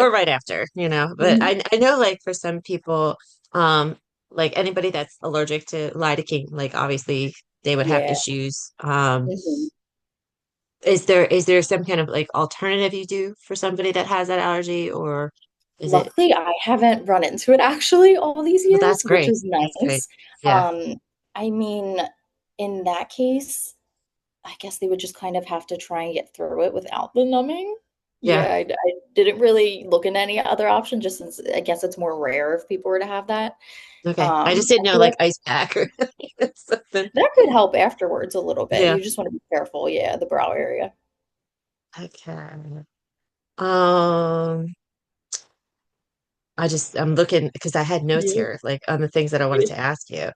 or right after, but Mhm. I know like for some people, like anybody that's allergic to lidocaine, like obviously they would have Yeah. issues. Mhm. Is there some kind of like alternative you do for somebody that has that allergy, or is it? Luckily, I haven't run into it actually all these Well, years, that's which great. is That's great. nice. Yeah. Um, I mean, in that case, I guess they would just kind of have to try and get through it without the numbing. Yeah. Yeah, I didn't really look into any other option, just since I guess it's more rare if people were to have that. Okay. I just I didn't know feel like like ice pack or something. that could help afterwards a little bit. Yeah. You just want to be careful, yeah, the brow area. Okay. Um, I'm looking because I had notes Yeah. here, like on the things that I wanted Yeah. to ask you.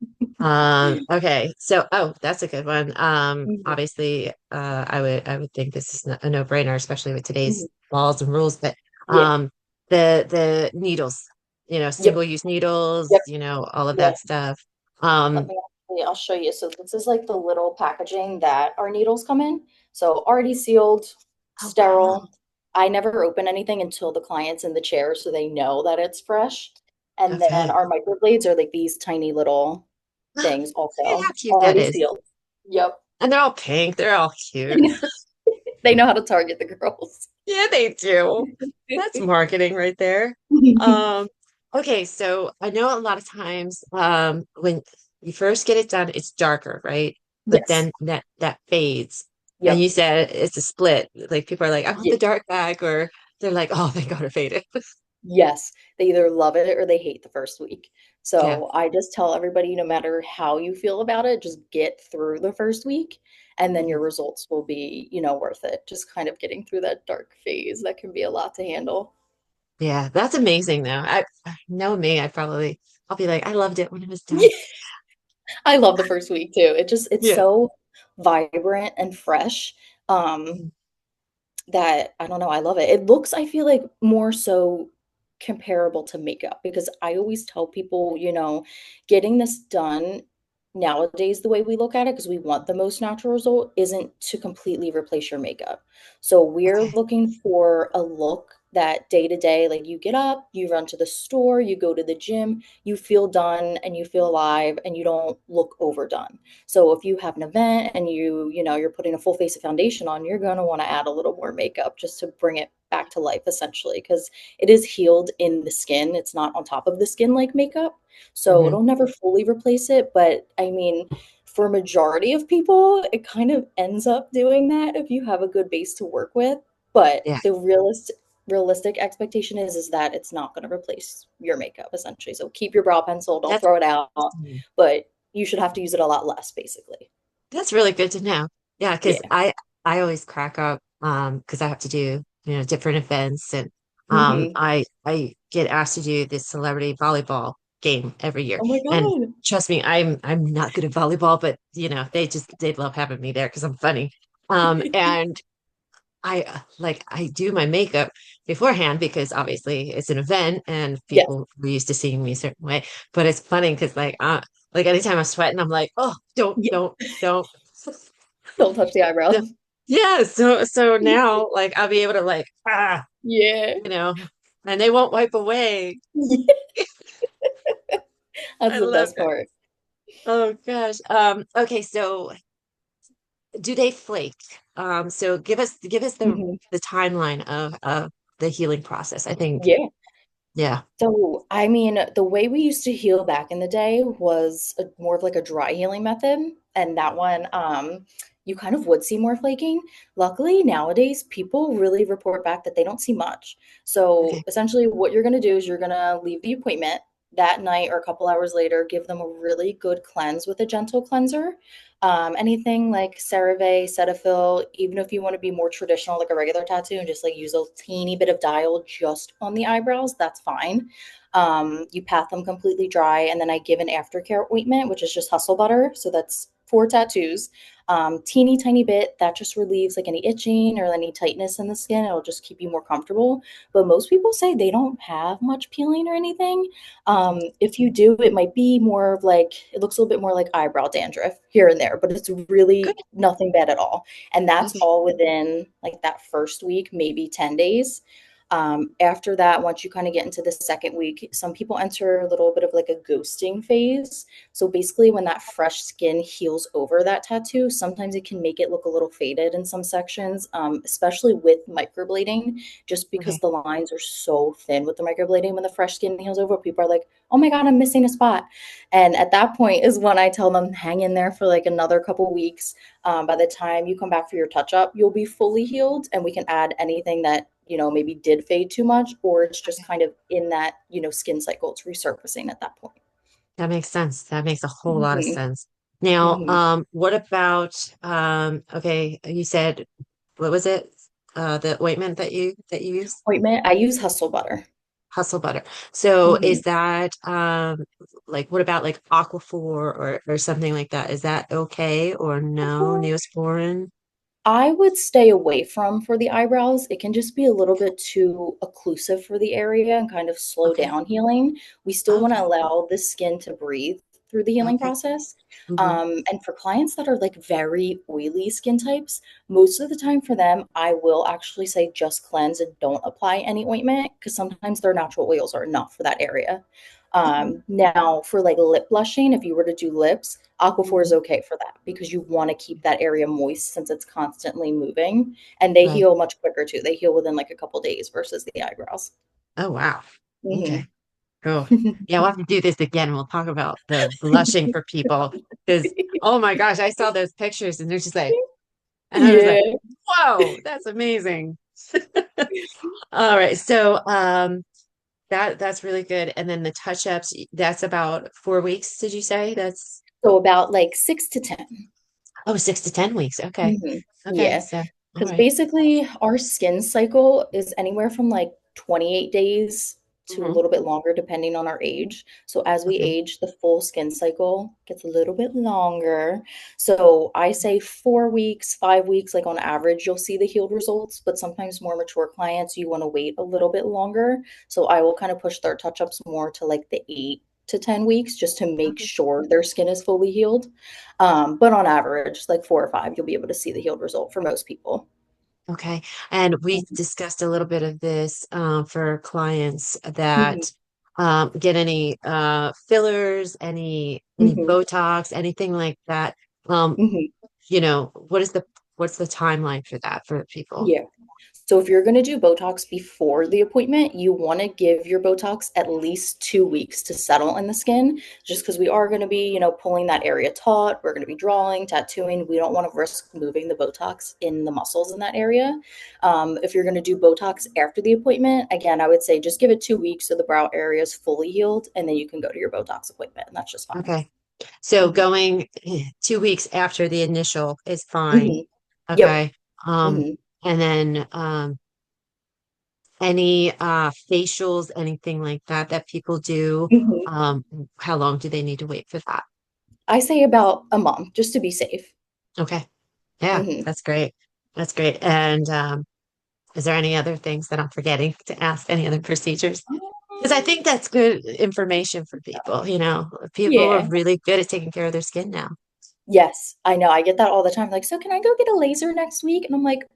Okay. So, oh, that's a good one. Mhm. Obviously, I would think this is a no-brainer, especially with today's Mhm. laws and rules, but Yeah. the needles, Yep. single-use needles, Yep. all of Yeah. that stuff. Let Um, me I'll show you. So this is like the little packaging that our needles come in. So already sealed, oh wow. sterile. I never open anything until the client's in the chair so they know that it's fresh. And then Okay. our microblades are like these tiny little Look things at also, how cute that already is. sealed. Yep. And they're all pink. They're all I cute. know. They know how to target the girls. Yeah, they do. That's marketing right there. Um, okay, so I know a lot of times when you first get it done, it's darker, right? But Yes. then that fades. And Yep. you said it's a split. Like people are like, I want Yeah. the dark back, or they're like, oh, thank God it faded. Yes, they either love it or they hate the first week. Yeah. So I just tell everybody, no matter how you feel about it, just get through the first week and then your Mhm. results will be, worth it. Just kind of getting through that dark phase that can be a lot to handle. Yeah, that's amazing though. I know me, I'll be like, I loved it when it was done. I love the first week too. It's Yeah. so vibrant and fresh. Um, that I don't know, I love it. It looks, I feel like, more so comparable to makeup because I always tell people, getting this done nowadays, the way we look at it, because we want the most natural result, isn't to completely replace your makeup. So we're Okay. looking for a look that day to day, like you get up, you run to the store, you go to the gym, you feel done and you feel alive and you don't look overdone. So if you have an event and you're putting a full face of foundation on, you're going to want to add a little more makeup just to bring it back to life essentially because it is healed in the skin. It's not on top of the skin like makeup. So Hmm. it'll never fully replace it, but I mean, for majority of people, it kind of ends up doing that if you have a good base to work with. But Yeah. the realistic expectation is that it's not going to replace your makeup essentially. So keep your brow pencil, don't That's throw it out, but you should have to use it a lot less, basically. That's really good to know. Yeah, because Yeah. I always crack up because I have to do different events, and Mhm. I get asked to do this celebrity volleyball game every year. Oh my And god. trust me, I'm not good at volleyball, but they love having me there because I'm funny. And I do my makeup beforehand because obviously it's an event and Yes. people are used to seeing me a certain way. But it's funny because like anytime I'm sweating, I'm like, oh, Yeah. don't. Don't touch the eyebrows. So, yeah, so now like I'll be able to like Yeah. you know, and they won't wipe away. That's I the love best it. part. Oh gosh. Okay, so do they flake? So give us Mhm. the timeline of the healing process. I think, Yeah. yeah. So, I mean, the way we used to heal back in the day was more of like a dry healing method, and that one, you kind of would see more flaking. Luckily, nowadays, people really report back that they don't see much. So, Okay. essentially, what you're going to do is you're going to leave the appointment that night or a couple hours later, give them a really good cleanse with a gentle cleanser. Anything like CeraVe, Cetaphil, even if you want to be more traditional, like a regular tattoo, and just like use a teeny bit of dial just on the eyebrows, that's fine. You pat them completely dry, and then I give an aftercare ointment, which is just hustle butter. So that's for tattoos. Teeny tiny bit that just relieves like any itching or any tightness in the skin. It'll just keep you more comfortable. But most people say they don't have much peeling or anything. If you do, it might be more of like it looks a little bit more like eyebrow dandruff here and there, but it's Good. really nothing bad at all. And that's Okay. all within like that first week, maybe 10 days. After that, once you kind of get into the second week, some people enter a little bit of like a ghosting phase. So basically, when that fresh skin heals over that tattoo, sometimes it can make it look a little faded in some sections, especially with microblading, just because Okay. the lines are so thin with the microblading. When the fresh skin heals over, people are like, oh my God, I'm missing a spot. And at that point is when I tell them, hang in there for like another couple weeks. By the time you come back for your touch up, you'll be fully healed, and we can add anything that, maybe did fade too much, or it's just Okay. kind of in that, skin cycle. It's resurfacing at that point. That makes sense. That makes a whole lot of Hmm. sense. Now, Hmm. what about okay, you said what was it? The ointment that you use? Ointment, I use Hustle Butter. Hustle butter. So Hmm. is that like what about like Aquaphor or something like that? Is that okay or no? Neosporin? I would stay away from for the eyebrows. It can just be a little bit too occlusive for the area and kind of slow Okay. down healing. We still want to Okay. allow the skin to breathe through the healing Okay. process. Hmm. And for clients that are like very oily skin types, most of the time for them, I will actually say just cleanse and don't apply any ointment, because sometimes their natural oils are enough for that area. Now, for like lip blushing, if you were to do lips, Aquaphor is Hmm. okay for that, because you want to keep that area moist since it's constantly moving, and they Right. heal much quicker too. They heal within like a couple days versus the eyebrows. Oh wow. Okay. Hmm. Cool. Yeah, we'll have to do this again. We'll talk about the blushing for people because oh my gosh, I saw those pictures and they're just like, and I was like, Yeah. whoa, that's amazing. All right. So that's really good. And then the touch-ups, that's about 4 weeks, did you say? That's So about like 6 to 10. oh, 6 to 10 weeks. Okay. Hmm. Okay. Yeah. So all Because right. basically our skin cycle is anywhere from like 28 days to a Hmm. little bit longer depending on our age. So as we Okay. age, the full skin cycle gets a little bit longer. So I say 4 weeks, 5 weeks, like on average, you'll see the healed results, but sometimes more mature clients, you want to wait a little bit longer. So I will kind of push their touch-ups more to like the 8 to 10 weeks just to make Okay. sure their skin is fully healed. But on average, like 4 or 5, you'll be able to see the healed result for most people. Okay. And we Mhm. discussed a little bit of this for clients Mhm. that get any fillers, any Mhm. Botox, anything like that. Um, Mhm. what's the timeline for that for people? Yeah. So if you're going to do Botox before the appointment, you want to give your Botox at least 2 weeks to settle in the skin, just because we are going to be, pulling that area taut. We're going to be drawing, tattooing. We don't want to risk moving the Botox in the muscles in that area. If you're going to do Botox after the appointment, again, I would say just give it 2 weeks so the brow area is fully healed, and then you can go to your Botox appointment, and that's just fine. Okay. So Hmm. going 2 weeks after the initial is fine. Hmm. Yep. Okay. Um, Hmm. and then any facials, anything like that that people do, Hmm. um, how long do they need to wait for that? I say about a month just to be safe. Okay. Yeah, Hmm. that's great. That's great. And is there any other things that I'm forgetting to ask? Any other procedures? Because I think that's good information for people. People are Yeah. really good at taking care of their skin now. Yes, I know. I get that all the time. Like, so can I go get a laser next week? And I'm like,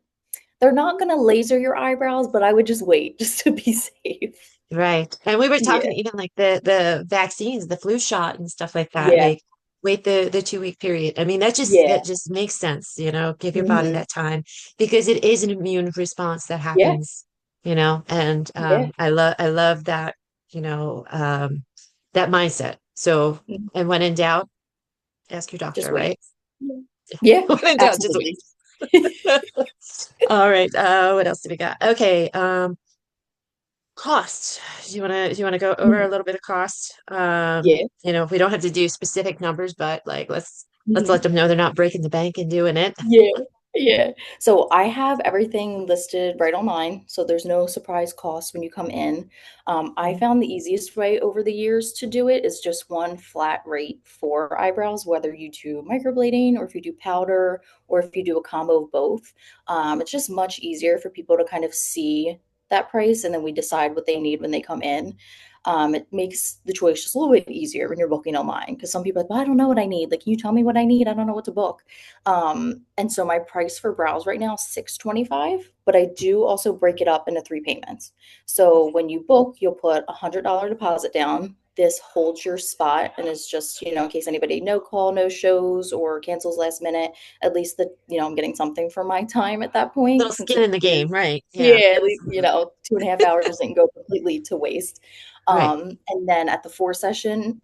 they're not going to laser your eyebrows, but I would just wait just to be safe. Right. And we were talking Yeah. even like the vaccines, the flu shot and stuff like that. Yeah. Like wait the 2 week period. I mean, that just Yeah. that just makes sense, give your body Hmm. that time because it is an immune response that Yeah. happens, and Yeah. I love that, that mindset. So, Mhm. and when in doubt, ask your Just doctor, wait. right? Yeah, When in doubt, just absolutely. wait. All right. What else do we got? Okay. Cost. Do you want to go over a Mhm. little bit of cost? Yeah. We don't have to do specific numbers, but like let's let Mhm. them know they're not breaking the bank and doing it. Yeah, yeah. So I have everything listed right online, so there's no surprise cost when you come in. I Mhm. found the easiest way over the years to do it is just one flat rate for eyebrows, whether you do microblading or if you do powder or if you do a combo of both. It's just much easier for people to kind of see that price, and then we decide what they need when they come in. It makes the choice just a little bit easier when you're booking online because some people are like, well, I don't know what I need. Like, can you tell me what I need? I don't know what to book. And so my price for brows right now is $625, but I do also break it up into three payments. So Okay. when you book, you'll put $100 deposit down. This holds your spot and is just, in case anybody no call, no shows, or cancels last minute, at least I'm getting something for my time at that Little point since skin it in the game, is, right? Yeah. yeah, at least, 2.5 hours didn't go completely to waste. Right. And then at the the first session,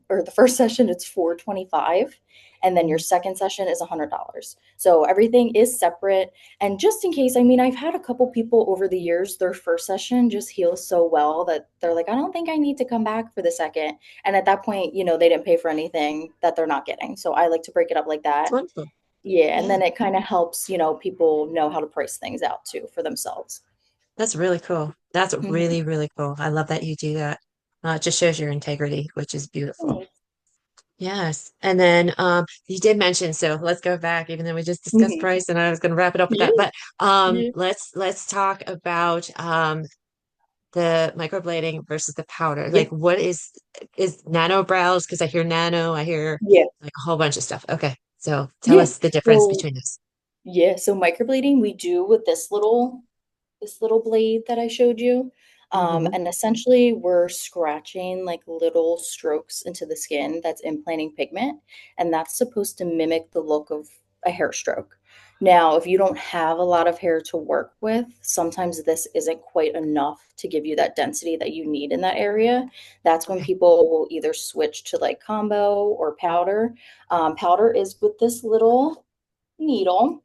it's 425, and then your Mhm. second session is $100. So everything is separate. And just in case, I mean, I've had a couple people over the years, their first session just heals so well that they're like, I don't think I need to come back for the second. And at that point, they didn't pay for anything that they're not getting. So I like to break it up like It's that. wonderful. Yeah. And Yeah. then it kind of helps, people know how to price things out too for themselves. That's really cool. That's Mhm. really, really cool. I love that you do that. It just shows your integrity, which is beautiful. Yes. And then you did mention, so let's go back, even though we just discussed Mhm. price and I was going to wrap it up with Yeah. that. But Yeah. let's talk about the microblading versus the powder. Yeah. Like what is nano brows? Because I hear nano, I hear Yeah. like a whole bunch of stuff. Okay. So tell Yeah. us the difference So between this. yeah, so microblading we do with this little blade that I showed you. Hmm. And essentially we're scratching like little strokes into the skin that's implanting pigment, and that's supposed to mimic the look of a hair stroke. Now, if you don't have a lot of hair to work with, sometimes this isn't quite enough to give you that density that you need in that area. That's when Okay. people will either switch to like combo or powder. Powder is with this little needle.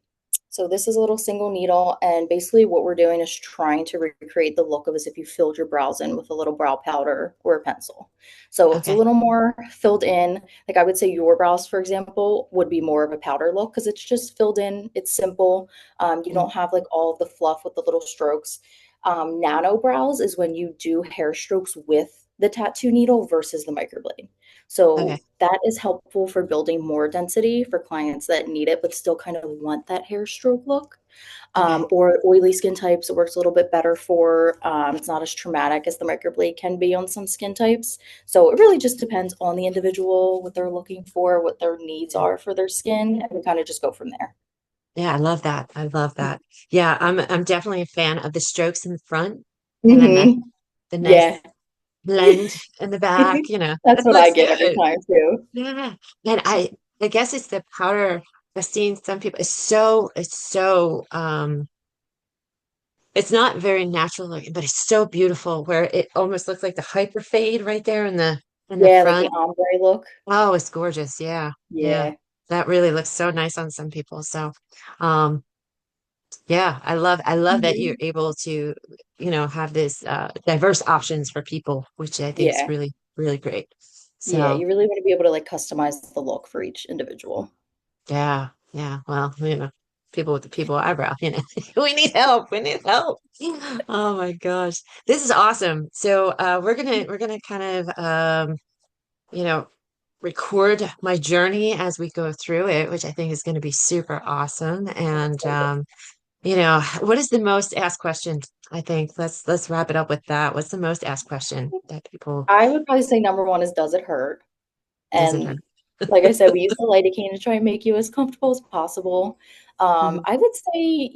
So this is a little single needle, and basically what we're doing is trying to recreate the look of as if you filled your brows in with a little brow powder or a pencil. So it's a Okay. little more filled in. Like I would say your brows, for example, would be more of a powder look because it's just filled in. It's simple. You Mm. don't have like all of the fluff with the little strokes. Nano brows is when you do hair strokes with the tattoo needle versus the microblade. Okay. So that is helpful for building more density for clients that need it, but still kind of want that hair stroke look. Okay. Or oily skin types, it works a little bit better for. It's not as traumatic as the microblade can be on some skin types. So it really just depends on the individual, what they're looking for, what their needs Yeah. are for their skin, and we kind of just go from there. Yeah, I love that. I love that. Yeah, I'm definitely a fan of the strokes in the front and then Hmm. the nice Yeah. blend in the back, That's it what I looks get every good. time too. Yeah. And I guess it's the powder. I've seen some people it's so it's not very natural looking, but it's so beautiful where it almost looks like the hyper fade right there in the Yeah, like the front. ombre look. Oh, it's gorgeous. Yeah. Yeah. Yeah. That really looks so nice on some people. So um yeah, I love that you're Mhm. able to, have this diverse options for people, which I think is Yeah. really, really great. Yeah, So you really want to be able to like customize the look for each individual. yeah, yeah. Well, people with the people eyebrow, we need help. We need help. Oh my gosh. This is awesome. So we're gonna kind of you know, record my journey as we go through it, which I think is going to be super awesome. I'm And excited. what is the most asked question? I think let's wrap it up with that. What's the most asked question that people I would probably say number one is does it hurt? does it hurt? And like I said, we use the lidocaine to try and make you as comfortable as possible. Mhm. I would say,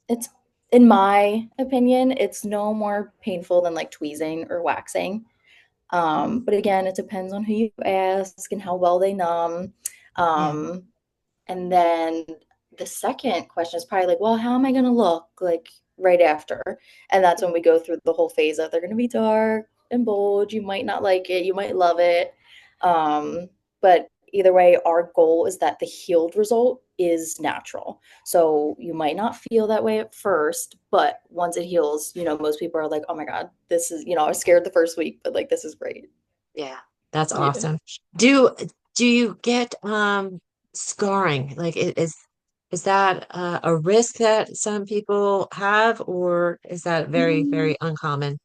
it's in my opinion, it's no more painful than like tweezing or waxing. But again, it depends on who you ask and how well they numb. Yeah, Um, And then the second question is probably like, well, how am I going to look like right after? And that's when we go through the whole phase of they're going to be dark and bold. You might not like it, you might love it. But either way, our goal is that the healed result is natural. So you might not feel that way at first, but once it heals, most people are like, oh my God, this is, I was scared the first week, but like, this is great. yeah, that's Yeah. awesome. Do you get scarring? Like is that a risk that some people have, or is that very, Mm, very uncommon?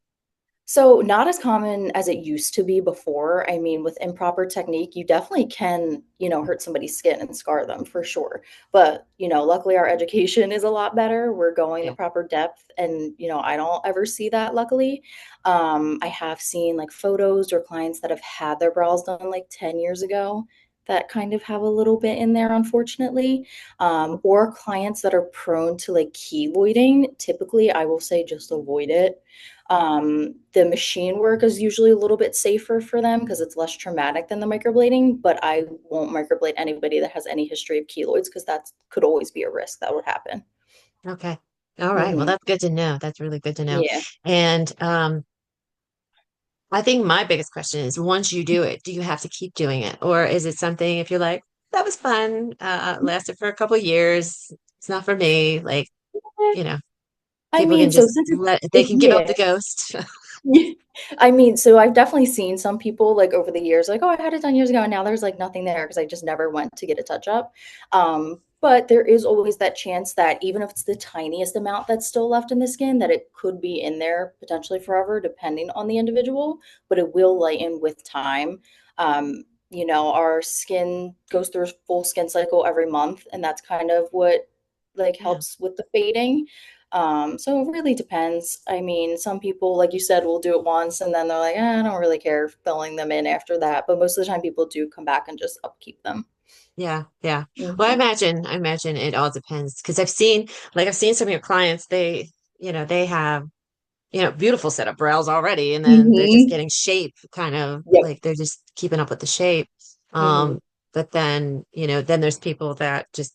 So, not as common as it used to be before. I mean, with improper technique, you definitely can, hurt somebody's skin and scar them for sure. But, luckily our education is a lot better. We're going the Yeah. proper depth, and, I don't ever see that, luckily. I have seen like photos or clients that have had their brows done like 10 years ago that kind of have a little bit in there, unfortunately. Or clients that are prone to like keloiding. Typically, I will say just avoid it. The machine work is usually a little bit safer for them because it's less traumatic than the microblading, but I won't microblade anybody that has any history of keloids because that could always be a risk that would happen. Okay. All right. Well, Hmm. that's good to know. That's really good to know. Yeah. And I think my biggest question is once you do it, do you have to keep doing it? Or is it something if you're like, that was fun, lasted for a couple years, it's not for me, like, you know, I people mean, can so just since they can give up yeah. the ghost. Yeah. I mean, so I've definitely seen some people like over the years, like, oh, I had it done years ago, and now there's like nothing there because I just never went to get a touch up. But there is always that chance that even if it's the tiniest amount that's still left in the skin, that it could be in there potentially forever, depending on the individual, but it will lighten with time. Our skin goes through a full skin cycle every month, and that's kind of what like Yeah. helps with the fading. So it really depends. I mean, some people, like you said, will do it once and then they're like, I don't really care filling them in after that. But most of the time, people do come back and just upkeep them. Yeah, yeah. Well, Hmm. I imagine it all depends because I've seen some of your clients, they have, beautiful set of brows already, and then they're just Hmm. getting shape, kind of Yep. like they're just keeping up with the shape. Hmm. But then, then there's people that just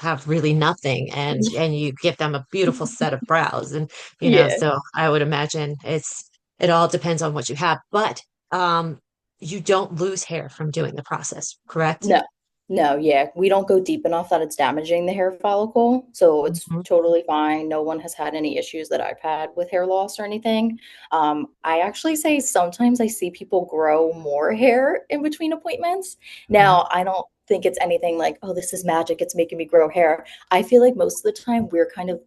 have really nothing and you give them a beautiful set of brows and Yeah. so I would imagine it all depends on what you have, but um you don't lose hair from doing the process, correct? No, no, yeah. We don't go deep enough that it's damaging the hair follicle. So it's Mhm. totally fine. No one has had any issues that I've had with hair loss or anything. I actually say sometimes I see people grow more hair in between appointments. Mhm. Now, I don't think it's anything like, oh, this is magic. It's making me grow hair. I feel like most of the time we're kind of,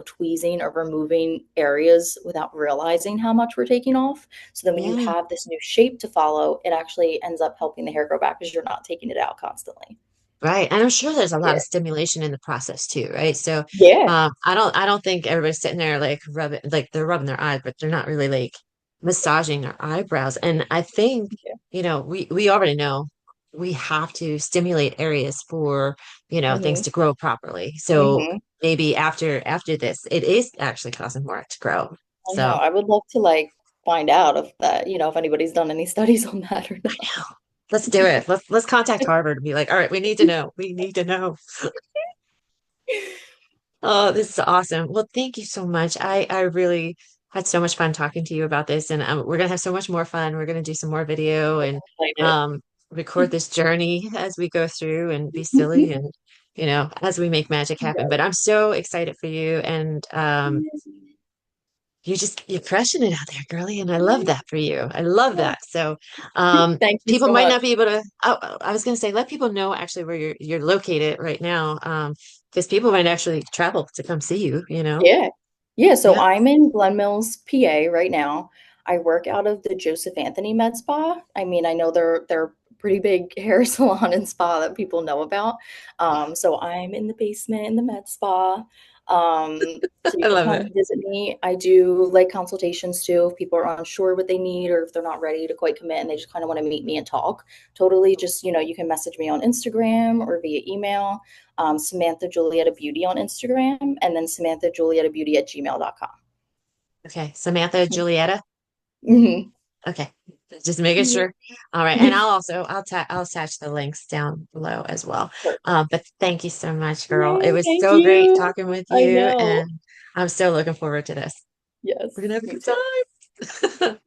tweezing or removing areas without realizing how much we're taking off. So then when you Yeah. have this new shape to follow, it actually ends up helping the hair grow back because you're not taking it out constantly. Right. And I'm sure there's a lot Yeah. of stimulation in the process too, right? So Yeah. I don't think everybody's sitting there like rubbing like they're rubbing their eyes, but they're not really like massaging their eyebrows. And I think, Yeah. we already know we have to stimulate areas for, things Hmm. to grow properly. So Hmm. maybe after this, it is actually causing more to grow. I know. So I would love to like find out if that, if anybody's done any studies on that or I know. Let's do it. Let's contact Harvard and be like, all right, we need to know. We need to know. Oh, this is awesome. Well, thank you so much. I really had so much fun talking to you about this, and we're gonna have so much more fun. We're gonna do some more video and not. um, record this journey as we go through and be silly and as we make magic happen. But I'm so excited for you, and you're crushing it out there, girly, and I love that for you. I love that. So, Thank you people so might much. not be able to. Oh, I was going to say, let people know actually where you're located right now, because people might actually travel to come see you. Yeah. Yeah, so Yeah. I'm in Glen Mills, PA right now. I work out of the Joseph Anthony Med Spa. I mean, I know they're a pretty big hair salon and spa that people know about. So I'm in the basement in the med spa. So you I can love come it. visit me. I do like consultations too if people are unsure what they need or if they're not ready to quite commit and they just kind of want to meet me and talk. Totally just, you can message me on Instagram or via email. Samantha Julietta Beauty on Instagram, and then Samantha Julietta Beauty at gmail.com. Okay, Samantha Julietta. Mm-hmm. Okay, just making sure. All right, and I'll attach the links down below as well. But thank you so much, girl. It Yay, was thank so great you. talking with I you, know. and I'm so looking forward to this. Yes, We're gonna have a me good too. time.